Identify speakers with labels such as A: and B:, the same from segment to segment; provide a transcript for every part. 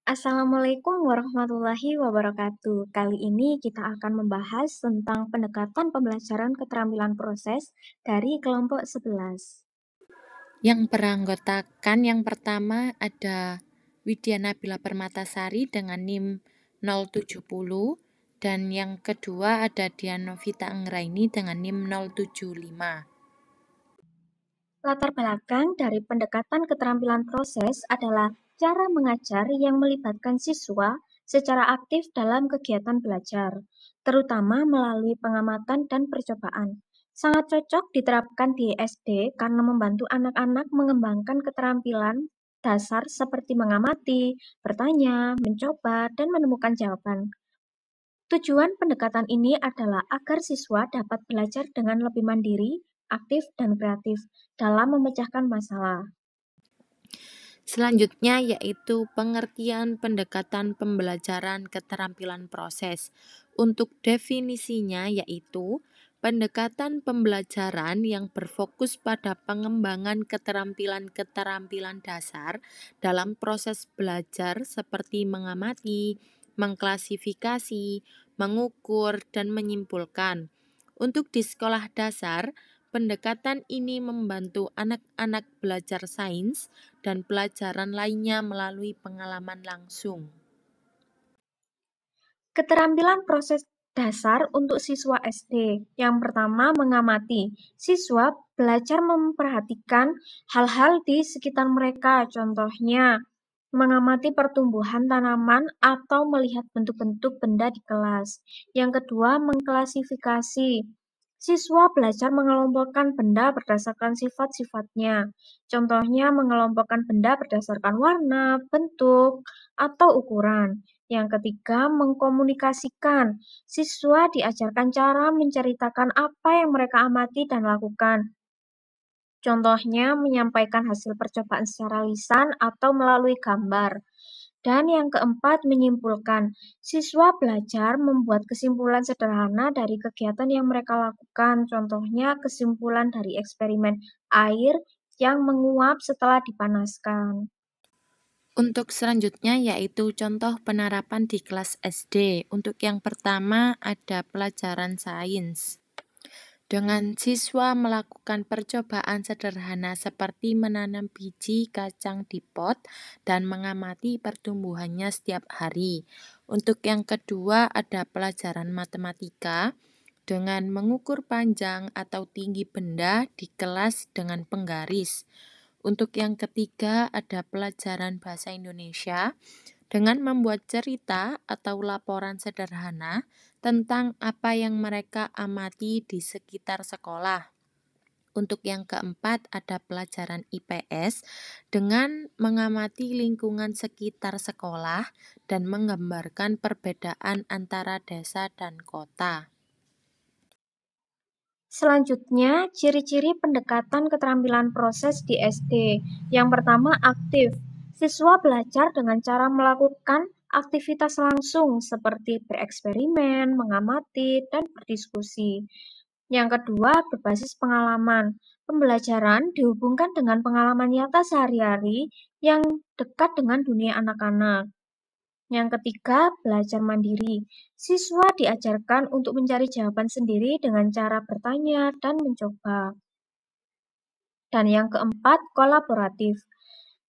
A: Assalamualaikum warahmatullahi wabarakatuh. Kali ini kita akan membahas tentang pendekatan pembelajaran keterampilan proses dari kelompok 11.
B: Yang beranggotakan yang pertama ada Widya Nabila Permatasari dengan NIM 070 dan yang kedua ada Dianovita Anggraini dengan NIM 075.
A: Latar belakang dari pendekatan keterampilan proses adalah cara mengajar yang melibatkan siswa secara aktif dalam kegiatan belajar, terutama melalui pengamatan dan percobaan. Sangat cocok diterapkan di SD karena membantu anak-anak mengembangkan keterampilan dasar seperti mengamati, bertanya, mencoba, dan menemukan jawaban. Tujuan pendekatan ini adalah agar siswa dapat belajar dengan lebih mandiri, aktif, dan kreatif dalam memecahkan masalah.
B: Selanjutnya yaitu pengertian pendekatan pembelajaran keterampilan proses. Untuk definisinya yaitu pendekatan pembelajaran yang berfokus pada pengembangan keterampilan-keterampilan dasar dalam proses belajar seperti mengamati, mengklasifikasi, mengukur, dan menyimpulkan. Untuk di sekolah dasar, pendekatan ini membantu anak-anak belajar sains dan pelajaran lainnya melalui pengalaman langsung.
A: Keterampilan proses dasar untuk siswa SD. Yang pertama, mengamati. Siswa belajar memperhatikan hal-hal di sekitar mereka, contohnya mengamati pertumbuhan tanaman atau melihat bentuk-bentuk benda di kelas. Yang kedua, mengklasifikasi. Siswa belajar mengelompokkan benda berdasarkan sifat-sifatnya. Contohnya mengelompokkan benda berdasarkan warna, bentuk, atau ukuran. Yang ketiga, mengkomunikasikan. Siswa diajarkan cara menceritakan apa yang mereka amati dan lakukan. Contohnya, menyampaikan hasil percobaan secara lisan atau melalui gambar. Dan yang keempat, menyimpulkan. Siswa belajar membuat kesimpulan sederhana dari kegiatan yang mereka lakukan. Contohnya, kesimpulan dari eksperimen air yang menguap setelah dipanaskan.
B: Untuk selanjutnya yaitu contoh penerapan di kelas SD. Untuk yang pertama ada pelajaran sains. Dengan siswa melakukan percobaan sederhana seperti menanam biji kacang di pot dan mengamati pertumbuhannya setiap hari. Untuk yang kedua ada pelajaran matematika dengan mengukur panjang atau tinggi benda di kelas dengan penggaris. Untuk yang ketiga ada pelajaran bahasa Indonesia dengan membuat cerita atau laporan sederhana tentang apa yang mereka amati di sekitar sekolah. Untuk yang keempat ada pelajaran IPS dengan mengamati lingkungan sekitar sekolah dan menggambarkan perbedaan antara desa dan kota.
A: Selanjutnya, ciri-ciri pendekatan keterampilan proses di SD. Yang pertama, aktif. Siswa belajar dengan cara melakukan aktivitas langsung seperti bereksperimen, mengamati, dan berdiskusi. Yang kedua, berbasis pengalaman. Pembelajaran dihubungkan dengan pengalaman nyata sehari-hari yang dekat dengan dunia anak-anak. Yang ketiga, belajar mandiri. Siswa diajarkan untuk mencari jawaban sendiri dengan cara bertanya dan mencoba. Dan yang keempat, kolaboratif.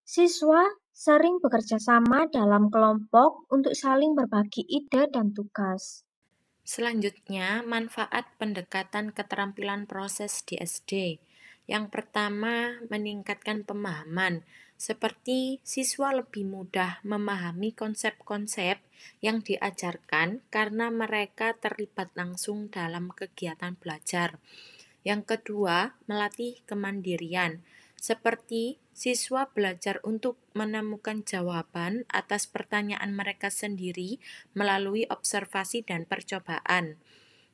A: Siswa sering bekerja sama dalam kelompok untuk saling berbagi ide dan tugas.
B: Selanjutnya, manfaat pendekatan keterampilan proses di SD. Yang pertama, meningkatkan pemahaman, seperti siswa lebih mudah memahami konsep-konsep yang diajarkan karena mereka terlibat langsung dalam kegiatan belajar. Yang kedua, melatih kemandirian, seperti siswa belajar untuk menemukan jawaban atas pertanyaan mereka sendiri melalui observasi dan percobaan.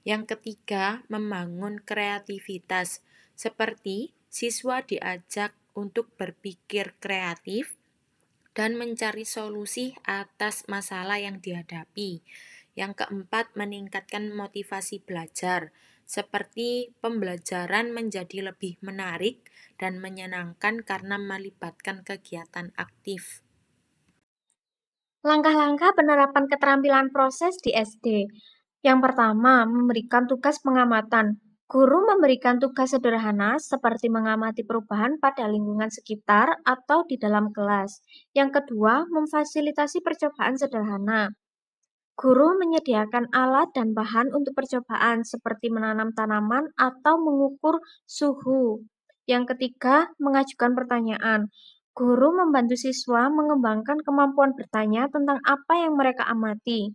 B: Yang ketiga, membangun kreativitas, seperti siswa diajak untuk berpikir kreatif dan mencari solusi atas masalah yang dihadapi. Yang keempat, meningkatkan motivasi belajar, seperti pembelajaran menjadi lebih menarik dan menyenangkan karena melibatkan kegiatan aktif.
A: Langkah-langkah penerapan keterampilan proses di SD. Yang pertama, memberikan tugas pengamatan. Guru memberikan tugas sederhana seperti mengamati perubahan pada lingkungan sekitar atau di dalam kelas. Yang kedua, memfasilitasi percobaan sederhana. Guru menyediakan alat dan bahan untuk percobaan seperti menanam tanaman atau mengukur suhu. Yang ketiga, mengajukan pertanyaan. Guru membantu siswa mengembangkan kemampuan bertanya tentang apa yang mereka amati.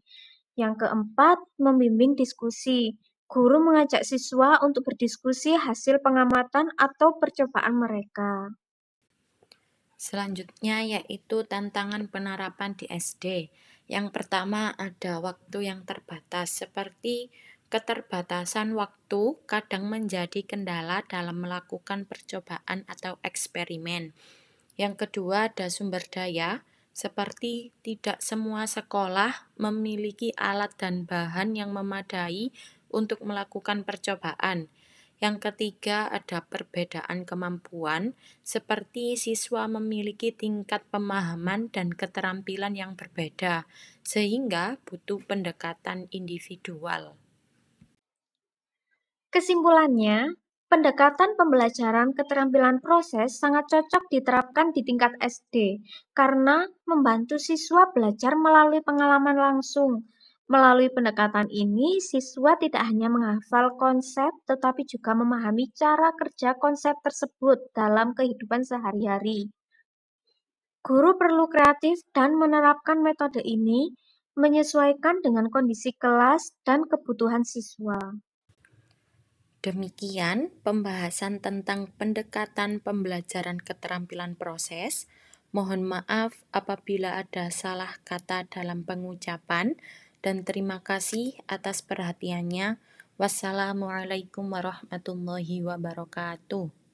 A: Yang keempat, membimbing diskusi. Guru mengajak siswa untuk berdiskusi hasil pengamatan atau percobaan mereka.
B: Selanjutnya yaitu tantangan penerapan di SD. Yang pertama ada waktu yang terbatas, seperti keterbatasan waktu kadang menjadi kendala dalam melakukan percobaan atau eksperimen. Yang kedua ada sumber daya, seperti tidak semua sekolah memiliki alat dan bahan yang memadai untuk melakukan percobaan. Yang ketiga ada perbedaan kemampuan, seperti siswa memiliki tingkat pemahaman dan keterampilan yang berbeda, sehingga butuh pendekatan individual.
A: Kesimpulannya, pendekatan pembelajaran keterampilan proses sangat cocok diterapkan di tingkat SD karena membantu siswa belajar melalui pengalaman langsung. Melalui pendekatan ini, siswa tidak hanya menghafal konsep, tetapi juga memahami cara kerja konsep tersebut dalam kehidupan sehari-hari. Guru perlu kreatif dan menerapkan metode ini menyesuaikan dengan kondisi kelas dan kebutuhan siswa.
B: Demikian pembahasan tentang pendekatan pembelajaran keterampilan proses. Mohon maaf apabila ada salah kata dalam pengucapan dan terima kasih atas perhatiannya. Wassalamualaikum warahmatullahi wabarakatuh.